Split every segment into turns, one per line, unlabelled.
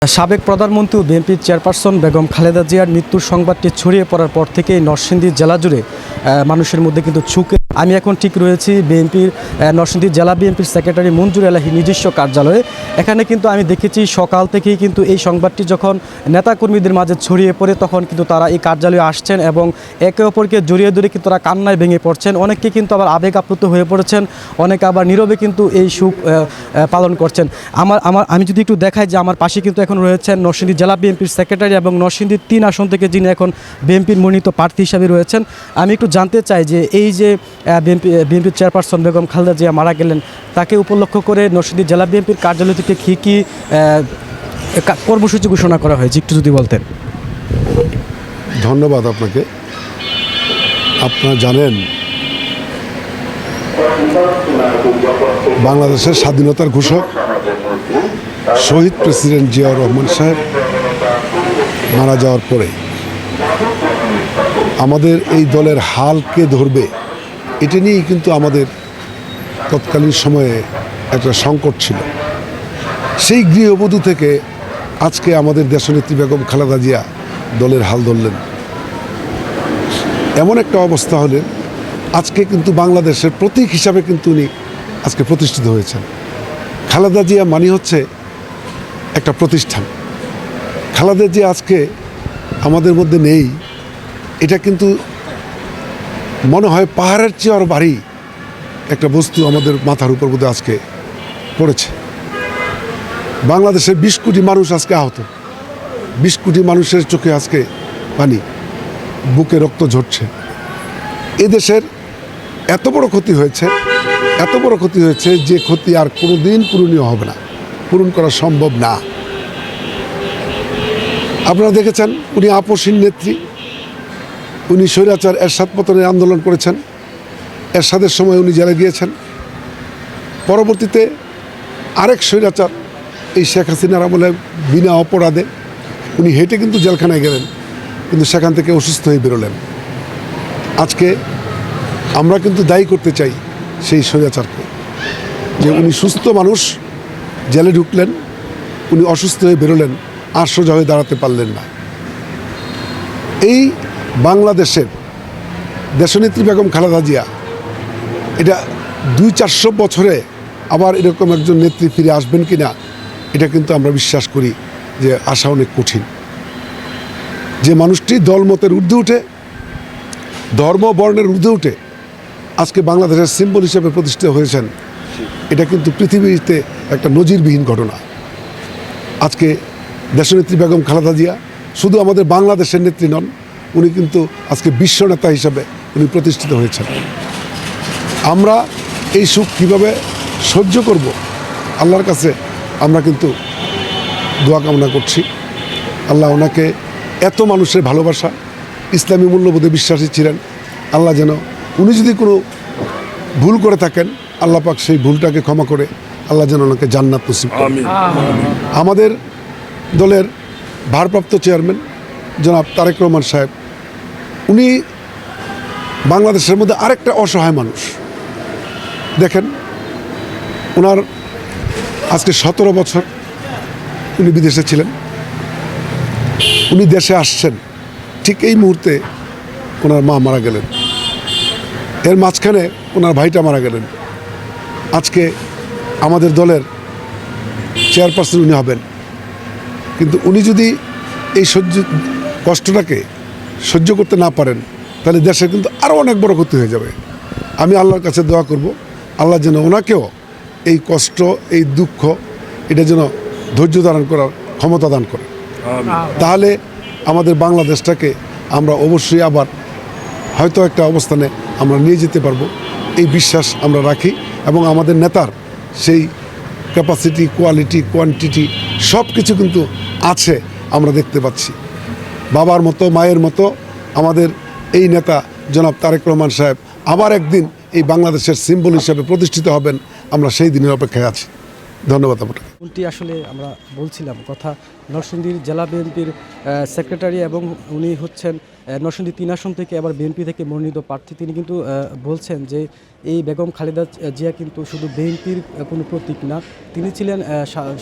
সাবেক প্রধানমন্ত্রী ও বিএনপির চেয়ারপারসন বেগম খালেদা জিয়ার মৃত্যুর সংবাদটি ছড়িয়ে পড়ার পর থেকেই নরসিংদী জেলা জুড়ে মানুষের মধ্যে কিন্তু ঝুঁকে। আমি এখন ঠিক রয়েছি বিএনপির নরসিংদী জেলা বিএনপির সেক্রেটারি মঞ্জুর এলাহি নিজস্ব কার্যালয়ে। এখানে কিন্তু আমি দেখেছি সকাল থেকেই কিন্তু এই সংবাদটি যখন নেতাকর্মীদের মাঝে ছড়িয়ে পড়ে তখন কিন্তু তারা এই কার্যালয়ে আসছেন এবং একে অপরকে জড়িয়ে ধরে কিন্তু তারা কান্নায় ভেঙে পড়ছেন। অনেকে কিন্তু আবার আবেগ আপ্লুত হয়ে পড়েছেন, অনেকে আবার নীরবে কিন্তু এই সুখ পালন করছেন। আমি যদি একটু দেখাই যে আমার পাশে কিন্তু এখন রয়েছেন নরসিংদী জেলা বিএনপির সেক্রেটারি এবং নরসিংদী 3 আসন থেকে যিনি এখন বিএনপির মনোনীত প্রার্থী হিসাবে রয়েছেন। আমি একটু জানতে চাই যে এই যে বিএনপির চেয়ারপারসন বেগম খালেদা জিয়া মারা গেলেন, তাকে উপলক্ষ করে নরসিংদী জেলা বিএনপির কার্যালয় থেকে কী কর্মসূচি ঘোষণা করা হয়েছে একটু যদি বলতেন।
ধন্যবাদ আপনাকে। আপনারা জানেন বাংলাদেশের স্বাধীনতার ঘোষক শহীদ প্রেসিডেন্ট জিয়াউর রহমান সাহেব মারা যাওয়ার পরে আমাদের এই দলের হাল কে ধরবে এটা নিয়েই কিন্তু আমাদের তৎকালীন সময়ে একটা সংকট ছিল। সেই গৃহবধূ থেকে আজকে আমাদের দেশনেত্রী বেগম খালেদা জিয়া দলের হাল ধরলেন। এমন একটা অবস্থা হলেন আজকে কিন্তু বাংলাদেশের প্রতীক হিসাবে কিন্তু উনি আজকে প্রতিষ্ঠিত হয়েছেন। খালেদা জিয়া মানে হচ্ছে একটা প্রতিষ্ঠান। খালেদা জিয়া আজকে আমাদের মধ্যে নেই, এটা কিন্তু মনে হয় পাহাড়ের চেয়ে আরও ভারী একটা বস্তু আমাদের মাথার উপর বোধহয় আজকে পড়েছে। বাংলাদেশের 20 কোটি মানুষ আজকে আহত, 20 কোটি মানুষের চোখে আজকে পানি, বুকে রক্ত ঝরছে। এদেশের এত বড় ক্ষতি হয়েছে, এত বড় ক্ষতি হয়েছে যে ক্ষতি আর কোনো দিন পূরণীয় হবে না, পূরণ করা সম্ভব না। আপনারা দেখেছেন উনি আপসহীন নেত্রী, উনি স্বৈরাচার এরশাদ পতনের আন্দোলন করেছেন, এরশাদের সময় উনি জেলে গিয়েছেন। পরবর্তীতে আরেক স্বৈরাচার এই শেখ হাসিনার আমলে বিনা অপরাধে উনি হেঁটে কিন্তু জেলখানায় গেলেন, কিন্তু সেখান থেকে অসুস্থ হয়ে বেরোলেন। আজকে আমরা কিন্তু দায়ী করতে চাই সেই স্বৈরাচারকে, যে উনি সুস্থ মানুষ জেলে ঢুকলেন, উনি অসুস্থ হয়ে বেরোলেন, আর সোজা হয়ে দাঁড়াতে পারলেন না। এই বাংলাদেশের দেশনেত্রী বেগম খালেদা জিয়া এটা 200-400 বছরে আবার এরকম একজন নেত্রী ফিরে আসবেন কি না এটা কিন্তু আমরা বিশ্বাস করি যে আশা অনেক কঠিন। যে মানুষটি দলমতের ঊর্ধ্বে উঠে, ধর্ম বর্ণের ঊর্ধ্বে উঠে আজকে বাংলাদেশের সিম্বল হিসেবে প্রতিষ্ঠিত হয়েছেন, এটা কিন্তু পৃথিবীতে একটা নজিরবিহীন ঘটনা। আজকে দেশনেত্রী বেগম খালেদা জিয়া শুধু আমাদের বাংলাদেশের নেত্রী নন, উনি কিন্তু আজকে বিশ্ব নেতা হিসাবে উনি প্রতিষ্ঠিত হয়েছেন। আমরা এই সুখ কীভাবে সহ্য করব আল্লাহর কাছে আমরা কিন্তু দোয়া কামনা করছি। আল্লাহ ওনাকে এত মানুষের ভালোবাসা, ইসলামী মূল্যবোধে বিশ্বাসী ছিলেন, আল্লাহ যেন উনি যদি কোনো ভুল করে থাকেন আল্লাহ পাক সেই ভুলটাকে ক্ষমা করে আল্লাহ যেন ওনাকে জান্নাত নসিব করেন। আমাদের দলের ভারপ্রাপ্ত চেয়ারম্যান জনাব তারেক রহমান সাহেব, উনি বাংলাদেশের মধ্যে আরেকটা অসহায় মানুষ। দেখেন ওনার আজকে 17 বছর উনি বিদেশে ছিলেন, উনি দেশে আসছেন, ঠিক এই মুহূর্তে ওনার মা মারা গেলেন, এর মাঝখানে ওনার ভাইটা মারা গেলেন। আজকে আমাদের দলের চেয়ারপারসন উনি হবেন, কিন্তু উনি যদি এই কষ্টটাকে সহ্য করতে না পারেন তাহলে দেশের কিন্তু আরও অনেক বড় ক্ষতি হয়ে যাবে। আমি আল্লাহর কাছে দোয়া করব আল্লাহ যেন ওনাকেও এই কষ্ট, এই দুঃখ, এটা যেন ধৈর্য ধারণ করার ক্ষমতা দান করে। তাহলে আমাদের বাংলাদেশটাকে আমরা অবশ্যই আবার হয়তো একটা অবস্থানে আমরা নিয়ে যেতে পারবো, এই বিশ্বাস আমরা রাখি। এবং আমাদের নেতার সেই ক্যাপাসিটি, কোয়ালিটি, কোয়ান্টিটি সব কিছু কিন্তু আছে, আমরা দেখতে পাচ্ছি। বাবার মতো, মায়ের মতো আমাদের এই নেতা জনাব তারেক রহমান সাহেব আবার একদিন এই বাংলাদেশের সিম্বল হিসেবে প্রতিষ্ঠিত হবেন, আমরা সেই দিনের অপেক্ষায় আছি। ধন্যবাদ আপনাকে।
কোনটি আসলে আমরা বলছিলাম কথা, নরসিংদীর জেলা বিএনপির সেক্রেটারি এবং উনি হচ্ছেন নরসিংদী ৩ আসন থেকে আবার বিএনপি থেকে মনোনীত প্রার্থী। তিনি কিন্তু বলছেন যে এই বেগম খালেদা জিয়া কিন্তু শুধু বিএনপির কোনো প্রতীক না, তিনি ছিলেন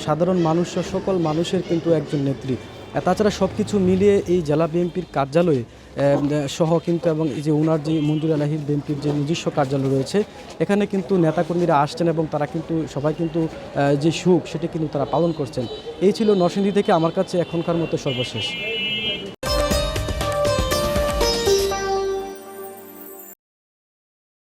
সাধারণ মানুষ সকল মানুষের কিন্তু একজন নেত্রী। তাছাড়া সব কিছু মিলিয়ে এই জেলা বিএনপির কার্যালয়ে সহ কিন্তু এবং এই যে ওনার যে মঞ্জুর আলাহির বিএনপির যে নিজস্ব কার্যালয় রয়েছে, এখানে কিন্তু নেতাকর্মীরা আসছেন এবং তারা কিন্তু সবাই কিন্তু যে সুখ সেটা কিন্তু তারা পালন করছেন। এই ছিল নরসিংদী থেকে আমার কাছে এখনকার মতো সর্বশেষ।